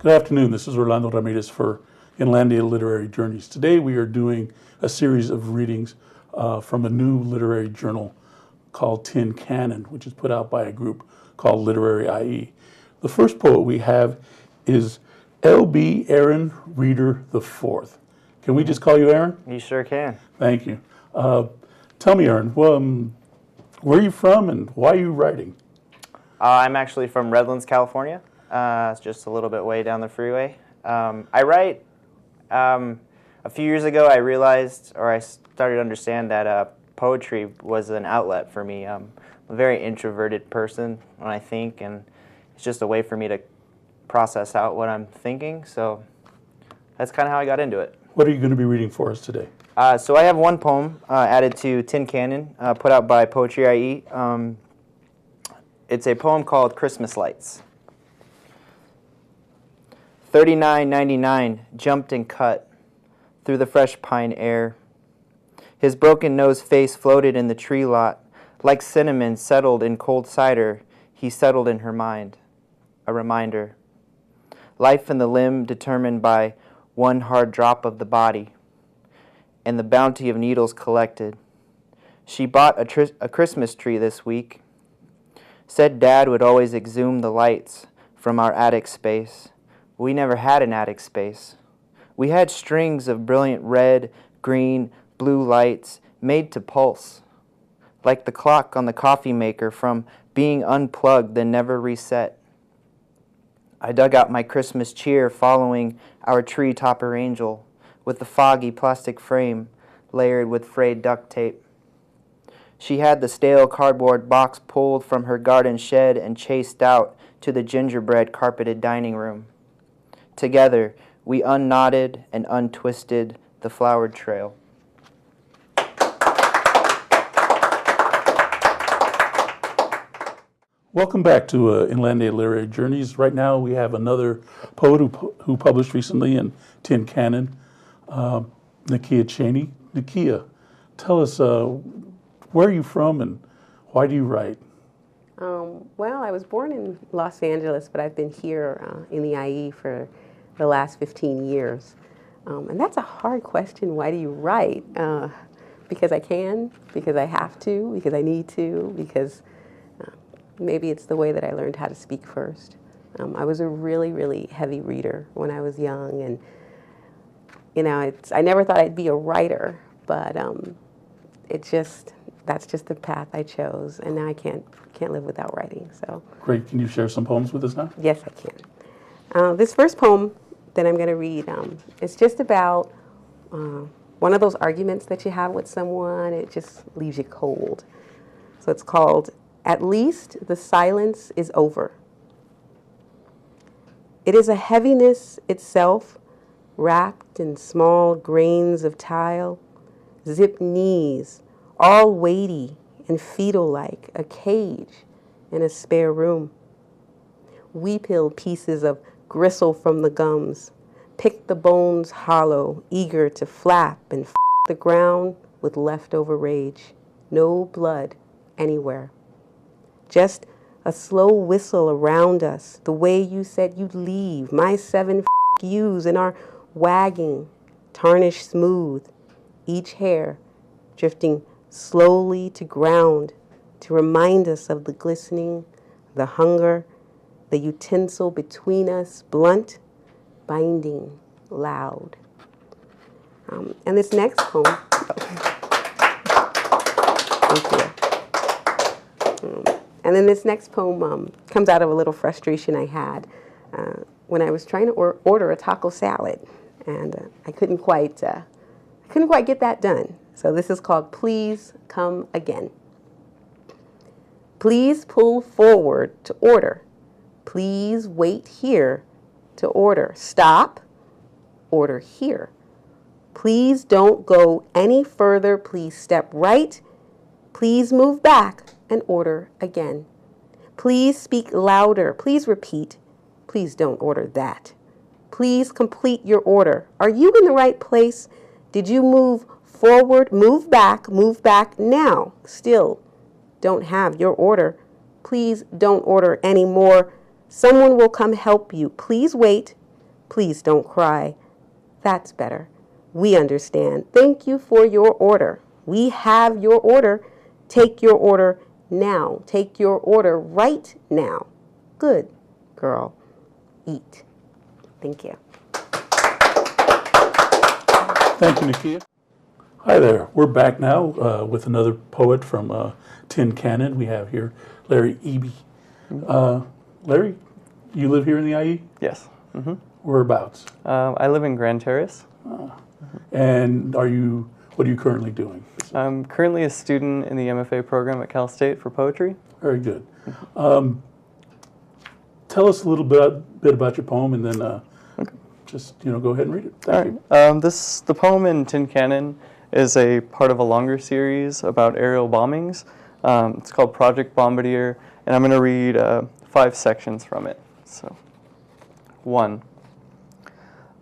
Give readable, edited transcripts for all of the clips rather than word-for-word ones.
Good afternoon. This is Orlando Ramirez for Inlandia Literary Journeys. Today we are doing a series of readings from a new literary journal called Tin Canon, which is put out by a group called PoetrIE. The first poet we have is L.B. Aaron Reeder IV. Can we just call you Aaron? You sure can. Thank you. Tell me, Aaron, where are you from and why are you writing? I'm actually from Redlands, California. It's just a little bit way down the freeway. I write, a few years ago I realized, or I started to understand that poetry was an outlet for me. I'm a very introverted person when I think, and it's just a way for me to process out what I'm thinking, so that's kind of how I got into it. What are you going to be reading for us today? So I have one poem added to Tin Canon, put out by PoetrIE. It's a poem called Christmas Lights. 39.99 jumped and cut through the fresh pine air. His broken nose face floated in the tree lot. Like cinnamon settled in cold cider, he settled in her mind. A reminder. Life in the limb determined by one hard drop of the body and the bounty of needles collected. She bought a Christmas tree this week. Said Dad would always exhume the lights from our attic space. We never had an attic space. We had strings of brilliant red, green, blue lights made to pulse, like the clock on the coffee maker from being unplugged then never reset. I dug out my Christmas cheer following our tree topper angel with the foggy plastic frame layered with frayed duct tape. She had the stale cardboard box pulled from her garden shed and chased out to the gingerbread carpeted dining room. Together, we unknotted and untwisted the flowered trail. Welcome back to Inlandia Literary Journeys. Right now we have another poet who published recently in Tin Canon, Nakia Cheney. Nakia, tell us, where are you from and why do you write? Well, I was born in Los Angeles, but I've been here in the IE for the last 15 years. And that's a hard question. Why do you write? Because I can, because I have to, because I need to, because maybe it's the way that I learned how to speak first. I was a really, really heavy reader when I was young, and I never thought I'd be a writer, but that's just the path I chose, and now I can't live without writing. So Great. Can you share some poems with us now? yes, I can. This first poem that I'm going to read, it's just about one of those arguments that you have with someone. It just leaves you cold. So it's called "At Least the Silence is Over." It is a heaviness itself, wrapped in small grains of tile, zipped knees, all weighty and fetal-like, a cage in a spare room. We peeled pieces of gristle from the gums, picked the bones hollow, eager to flap and f the ground with leftover rage. No blood anywhere. Just a slow whistle around us, the way you said you'd leave, my 7 yous and our wagging, tarnished smooth, each hair drifting slowly to ground to remind us of the glistening, the hunger, the utensil between us, blunt, binding, loud. And this next poem, thank you. And then this next poem comes out of a little frustration I had when I was trying to order a taco salad, and I couldn't quite get that done. So this is called "Please Come Again." Please pull forward to order. Please wait here to order. Stop, order here. Please don't go any further. Please step right. Please move back and order again. Please speak louder. Please repeat. Please don't order that. Please complete your order. Are you in the right place? Did you move forward? Move back now. Still don't have your order. Please don't order anymore. Someone will come help you. Please wait. Please don't cry. That's better. We understand. Thank you for your order. We have your order. Take your order now. Take your order right now. Good girl. Eat. Thank you. Thank you, Nakia. Hi there. We're back now with another poet from Tin Cannon. We have here Larry Eby. Larry, you live here in the IE? Yes. Whereabouts? I live in Grand Terrace. And what are you currently doing? I'm currently a student in the MFA program at Cal State for poetry. Very good. Tell us a little bit about your poem, and then just go ahead and read it. Thank you. The poem in Tin Cannon is a part of a longer series about aerial bombings. It's called Project Bombardier, and I'm going to read 5 sections from it. So, 1.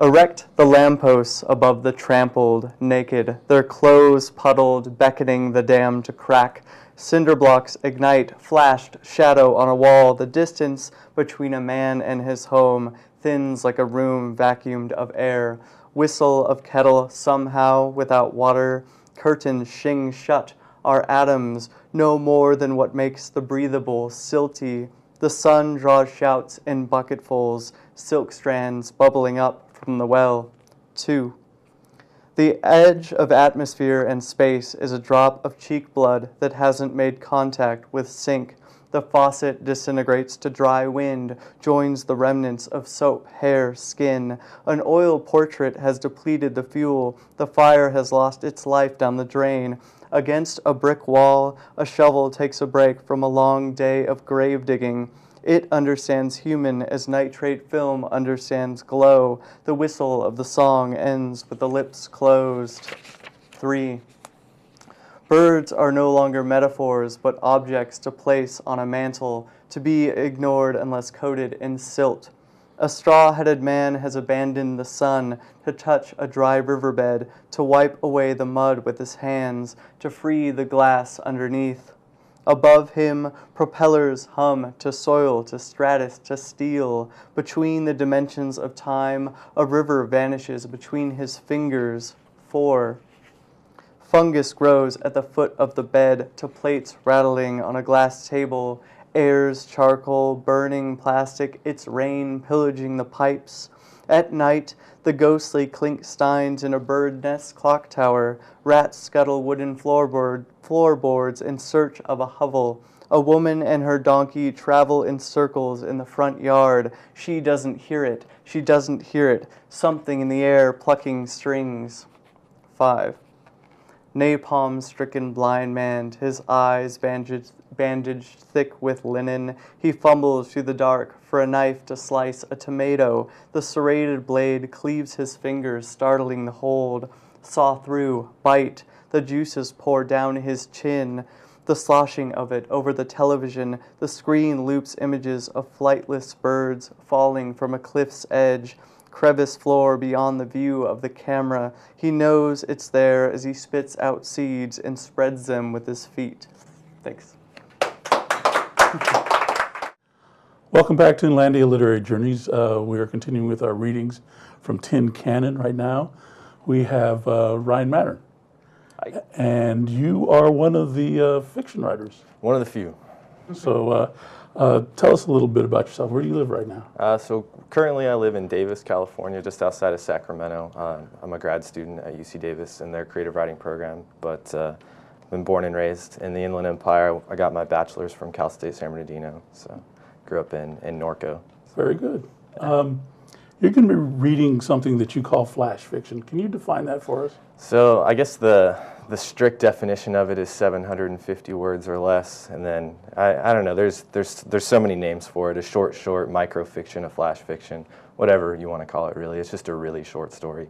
Erect the lampposts above the trampled, naked, their clothes puddled, beckoning the dam to crack. Cinder blocks ignite, flashed shadow on a wall. The distance between a man and his home thins like a room vacuumed of air. Whistle of kettle somehow without water. Curtains shing shut. Our atoms no more than what makes the breathable silty. The sun draws shouts in bucketfuls, silk strands bubbling up from the well. 2. The edge of atmosphere and space is a drop of cheek blood that hasn't made contact with sink. The faucet disintegrates to dry wind, joins the remnants of soap, hair, skin. An oil portrait has depleted the fuel. The fire has lost its life down the drain. Against a brick wall, a shovel takes a break from a long day of grave digging. It understands human as nitrate film understands glow. The whistle of the song ends with the lips closed. 3. Birds are no longer metaphors, but objects to place on a mantle, to be ignored unless coated in silt. A straw-headed man has abandoned the sun to touch a dry riverbed, to wipe away the mud with his hands, to free the glass underneath. Above him, propellers hum to soil, to stratus, to steel. Between the dimensions of time, a river vanishes between his fingers. 4. Fungus grows at the foot of the bed to plates rattling on a glass table. Airs charcoal, burning plastic, its rain pillaging the pipes. At night, the ghostly clink steins in a bird nest clock tower. Rats scuttle wooden floorboards in search of a hovel. A woman and her donkey travel in circles in the front yard. She doesn't hear it. She doesn't hear it. Something in the air plucking strings. 5. Napalm-stricken blind man, his eyes bandaged thick with linen. He fumbles through the dark for a knife to slice a tomato. The serrated blade cleaves his fingers, startling the hold. Saw through, bite. The juices pour down his chin. The sloshing of it over the television. The screen loops images of flightless birds falling from a cliff's edge. Crevice floor beyond the view of the camera. He knows it's there as he spits out seeds and spreads them with his feet. Thanks. Welcome back to Inlandia Literary Journeys. We are continuing with our readings from Tin Cannon right now. We have Ryan Mattern. Hi. And you are one of the fiction writers. One of the few. So tell us a little bit about yourself. Where do you live right now? So currently I live in Davis, California, just outside of Sacramento. I'm a grad student at UC Davis in their creative writing program, but I've been born and raised in the Inland Empire. I got my bachelor's from Cal State San Bernardino, so grew up in Norco. Very good. You're going to be reading something that you call flash fiction. Can you define that for us? So I guess the strict definition of it is 750 words or less, and then I don't know. There's so many names for it: a short, microfiction, a flash fiction, whatever you want to call it. Really, it's just a really short story.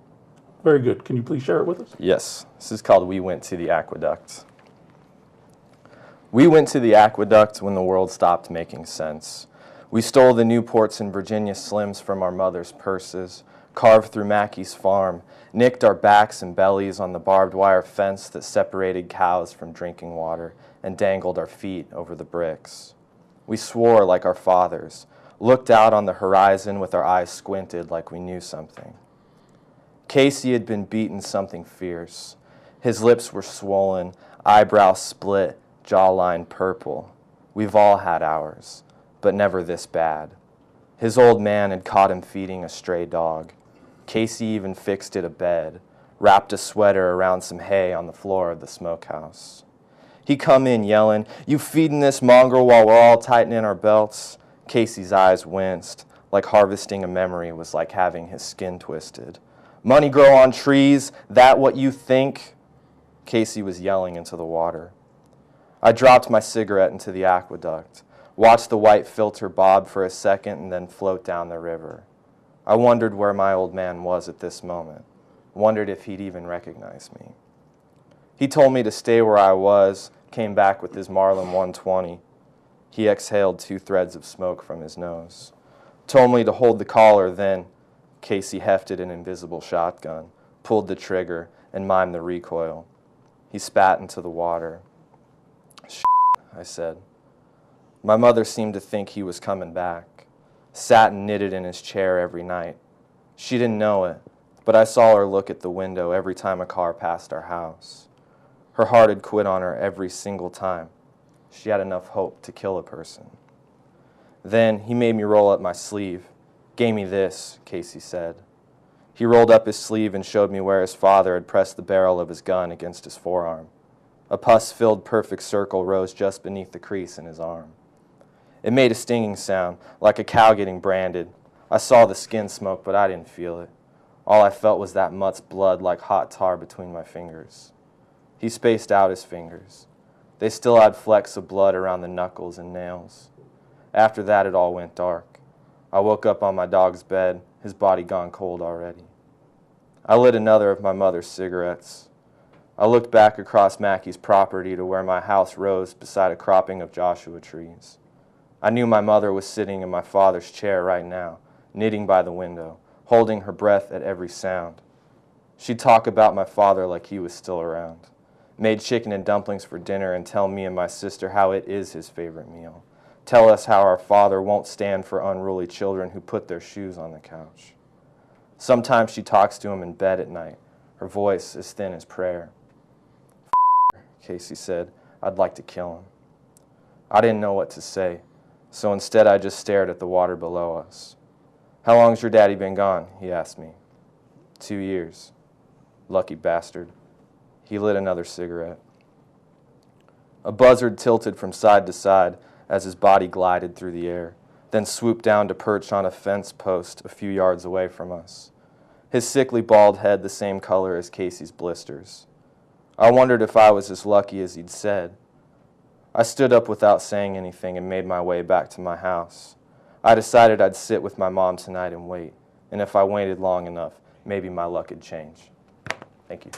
Very good. Can you please share it with us? Yes, this is called "We Went to the Aqueduct." We went to the aqueduct when the world stopped making sense. We stole the Newports and Virginia Slims from our mother's purses, carved through Mackey's farm, nicked our backs and bellies on the barbed wire fence that separated cows from drinking water, and dangled our feet over the bricks. We swore like our fathers, looked out on the horizon with our eyes squinted like we knew something. Casey had been beaten something fierce. His lips were swollen, eyebrows split, jawline purple. We've all had ours, but never this bad. His old man had caught him feeding a stray dog. Casey even fixed it a bed, wrapped a sweater around some hay on the floor of the smokehouse. He come in yelling, "You feeding this mongrel while we're all tightening our belts?" Casey's eyes winced, like harvesting a memory was like having his skin twisted. "Money grow on trees, that what you think?" Casey was yelling into the water. I dropped my cigarette into the aqueduct, watched the white filter bob for a second and then float down the river. I wondered where my old man was at this moment, wondered if he'd even recognize me. He told me to stay where I was, came back with his Marlin 120. He exhaled 2 threads of smoke from his nose. Told me to hold the collar, then Casey hefted an invisible shotgun, pulled the trigger, and mimed the recoil. He spat into the water. "Shit," I said. My mother seemed to think he was coming back. Sat and knitted in his chair every night. She didn't know it, but I saw her look at the window every time a car passed our house. Her heart had quit on her every single time. She had enough hope to kill a person. Then he made me roll up my sleeve. "Gave me this," Casey said. He rolled up his sleeve and showed me where his father had pressed the barrel of his gun against his forearm. A pus-filled perfect circle rose just beneath the crease in his arm. It made a stinging sound, like a cow getting branded. I saw the skin smoke, but I didn't feel it. All I felt was that mutt's blood like hot tar between my fingers. He spaced out his fingers. They still had flecks of blood around the knuckles and nails. After that, it all went dark. I woke up on my dog's bed, his body gone cold already. I lit another of my mother's cigarettes. I looked back across Mackey's property to where my house rose beside a cropping of Joshua trees. I knew my mother was sitting in my father's chair right now, knitting by the window, holding her breath at every sound. She'd talk about my father like he was still around. Made chicken and dumplings for dinner and tell me and my sister how it is his favorite meal. Tell us how our father won't stand for unruly children who put their shoes on the couch. Sometimes she talks to him in bed at night, her voice as thin as prayer. Casey said, "I'd like to kill him." I didn't know what to say, so instead I just stared at the water below us. "How long's your daddy been gone?" he asked me. 2 years. Lucky bastard. He lit another cigarette. A buzzard tilted from side to side as his body glided through the air, then swooped down to perch on a fence post a few yards away from us. His sickly bald head the same color as Casey's blisters. I wondered if I was as lucky as he'd said. I stood up without saying anything and made my way back to my house. I decided I'd sit with my mom tonight and wait, and if I waited long enough, maybe my luck would change. Thank you.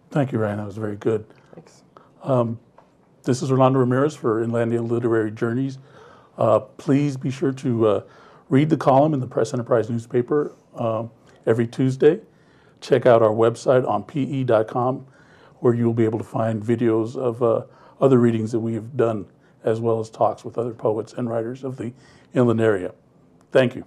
Thank you, Ryan. That was very good. Thanks. This is Orlando Ramirez for Inlandia Literary Journeys. Please be sure to read the column in the Press Enterprise newspaper every Tuesday. Check out our website on PE.com, where you'll be able to find videos of other readings that we have done, as well as talks with other poets and writers of the inland area. Thank you.